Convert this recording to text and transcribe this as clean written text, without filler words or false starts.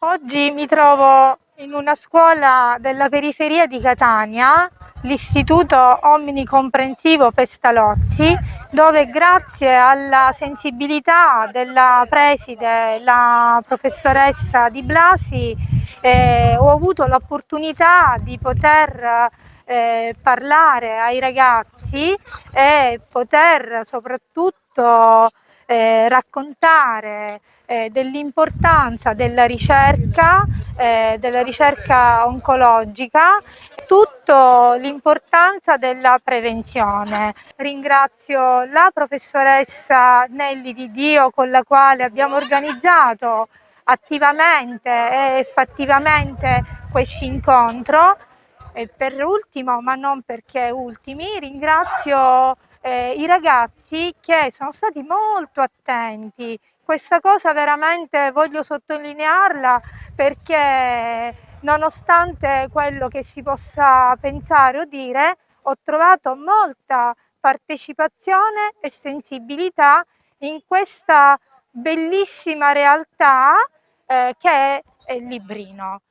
Oggi mi trovo in una scuola della periferia di Catania, l'Istituto Omnicomprensivo Pestalozzi, dove grazie alla sensibilità della preside, la professoressa Di Blasi, ho avuto l'opportunità di poter parlare ai ragazzi e poter soprattutto raccontare dell'importanza della ricerca oncologica, tutto l'importanza della prevenzione. Ringrazio la professoressa Nelli Di Dio con la quale abbiamo organizzato attivamente e fattivamente questo incontro. E per ultimo, ma non perché ultimi, ringrazio i ragazzi che sono stati molto attenti. Questa cosa veramente voglio sottolinearla perché nonostante quello che si possa pensare o dire, ho trovato molta partecipazione e sensibilità in questa bellissima realtà che è il Librino.